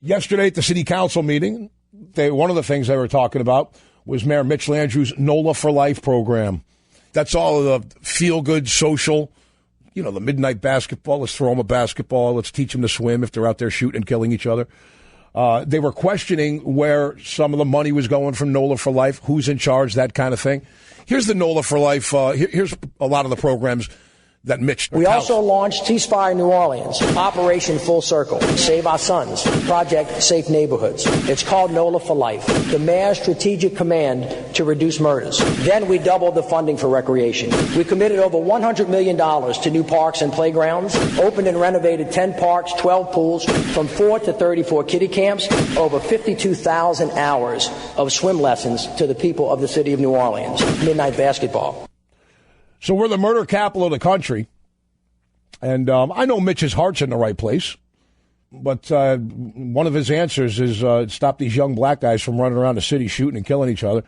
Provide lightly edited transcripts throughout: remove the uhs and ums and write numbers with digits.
Yesterday at the city council meeting, one of the things they were talking about was Mayor Mitch Landrieu's NOLA for Life program. That's all of the feel-good social, the midnight basketball. Let's throw them a basketball. Let's teach them to swim if they're out there shooting and killing each other. They were questioning where some of the money was going from NOLA for Life, who's in charge, that kind of thing. Here's the NOLA for Life. Here's a lot of the programs that Mitch. We also launched Ceasefire New Orleans, Operation Full Circle, Save Our Sons, Project Safe Neighborhoods. It's called NOLA for Life, the mayor's strategic command to reduce murders. Then we doubled the funding for recreation. We committed over $100 million to new parks and playgrounds, opened and renovated 10 parks, 12 pools, from 4 to 34 kiddie camps, over 52,000 hours of swim lessons to the people of the city of New Orleans. Midnight basketball. So we're the murder capital of the country, and I know Mitch's heart's in the right place, but one of his answers is stop these young black guys from running around the city shooting and killing each other.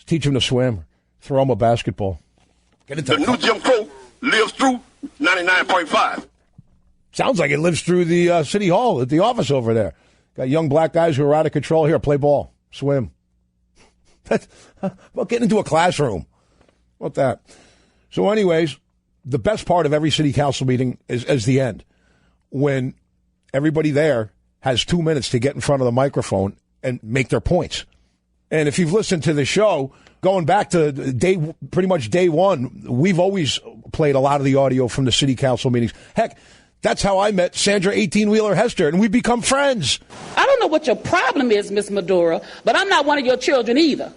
Teach them to swim, throw them a basketball. Get into the new Jim Crow lives through 99.5. Sounds like it lives through the city hall at the office over there. Got young black guys who are out of control. Here, play ball, swim. Well, get into a classroom. What that? So anyways, the best part of every city council meeting is the end, when everybody there has 2 minutes to get in front of the microphone and make their points. And if you've listened to the show, going back to pretty much day one, we've always played a lot of the audio from the city council meetings. Heck, that's how I met Sandra 18-Wheeler Hester, and we've become friends. I don't know what your problem is, Miss Medora, but I'm not one of your children either.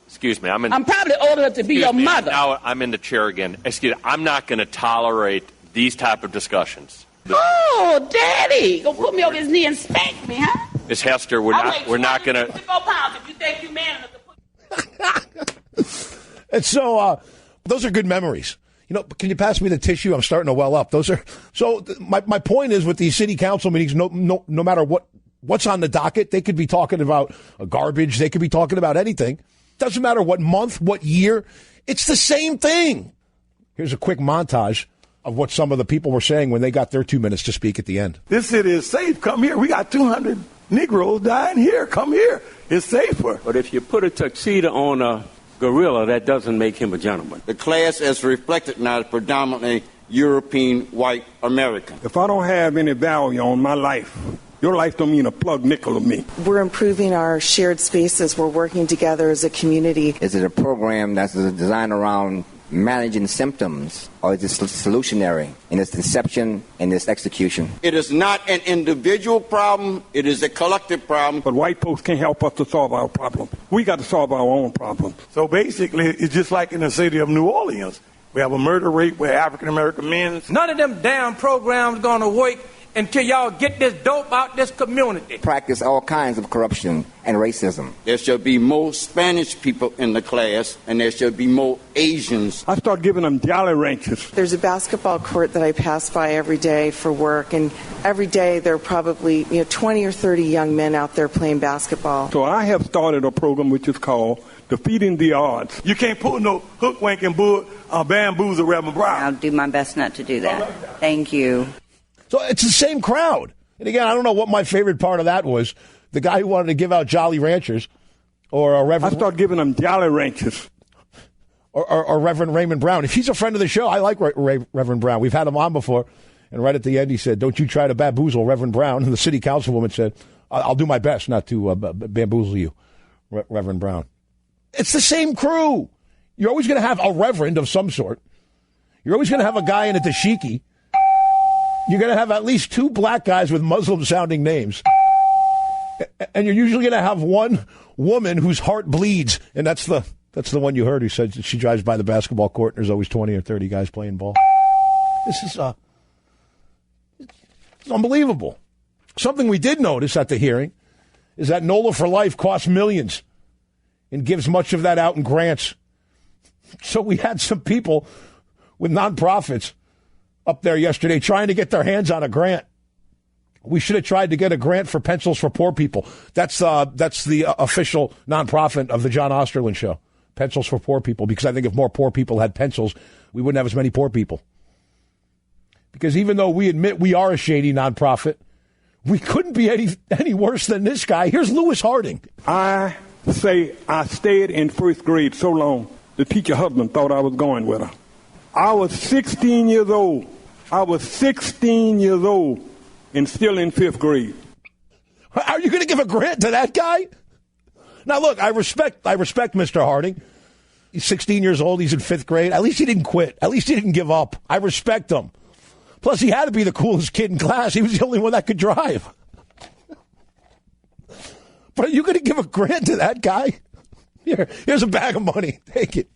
Excuse me, I'm probably old enough to be your mother. Now I'm in the chair again. Excuse me, I'm not going to tolerate these type of discussions. Oh, Daddy, go put me over his knee and spank me, huh? Miss Hester, we're not going to. 54 pounds if you think you man enough to put. And so those are good memories. Can you pass me the tissue? I'm starting to well up. My point is with these city council meetings, no matter what's on the docket, they could be talking about garbage. They could be talking about anything. Doesn't matter what month, what year. It's the same thing. Here's a quick montage of what some of the people were saying when they got their 2 minutes to speak at the end. This city is safe. Come here. We got 200 Negroes dying here. Come here. It's safer. But if you put a tuxedo on a gorilla, that doesn't make him a gentleman. The class as reflected now is predominantly European white American. If I don't have any value on my life, your life don't mean a plug nickel to me. We're improving our shared spaces. We're working together as a community. Is it a program that's designed around managing symptoms, or is it solutionary in its inception and its execution? It is not an individual problem. It is a collective problem. But white folks can't help us to solve our problem. We got to solve our own problem. So basically, it's just like in the city of New Orleans. We have a murder rate where African-American men... None of them damn programs going to work until y'all get this dope out this community. Practice all kinds of corruption and racism. There should be more Spanish people in the class, and there should be more Asians. I start giving them Jolly Ranchers. There's a basketball court that I pass by every day for work, and every day there are probably 20 or 30 young men out there playing basketball. So I have started a program which is called Defeating the Odds. You can't pull no hook, wank, and bamboozle Reverend Brown. I'll do my best not to do that. Thank you. So it's the same crowd. And again, I don't know what my favorite part of that was. The guy who wanted to give out Jolly Ranchers, or a Reverend... I start giving them Jolly Ranchers. Or Reverend Raymond Brown. If he's a friend of the show, I like Reverend Brown. We've had him on before. And right at the end, he said, don't you try to bamboozle Reverend Brown. And the city councilwoman said, I'll do my best not to bamboozle you, Reverend Brown. It's the same crew. You're always going to have a reverend of some sort. You're always going to have a guy in a dashiki. You're going to have at least two black guys with Muslim-sounding names. And you're usually going to have one woman whose heart bleeds. And that's the one you heard who said she drives by the basketball court and there's always 20 or 30 guys playing ball. This is it's unbelievable. Something we did notice at the hearing is that NOLA for Life costs millions and gives much of that out in grants. So we had some people with nonprofits up there yesterday trying to get their hands on a grant. We should have tried to get a grant for Pencils for Poor People. That's the official nonprofit of the John Osterlind Show. Pencils for Poor People, because I think if more poor people had pencils, we wouldn't have as many poor people. Because even though we admit we are a shady nonprofit, We couldn't be any worse than this guy. Here's Lewis Harding. I say I stayed in first grade so long, the teacher husband thought I was going with her. I was 16 years old. And still in fifth grade. Are you going to give a grant to that guy? Now, look, I respect Mr. Harding. He's 16 years old. He's in fifth grade. At least he didn't quit. At least he didn't give up. I respect him. Plus, he had to be the coolest kid in class. He was the only one that could drive. But are you going to give a grant to that guy? Here's a bag of money. Take it.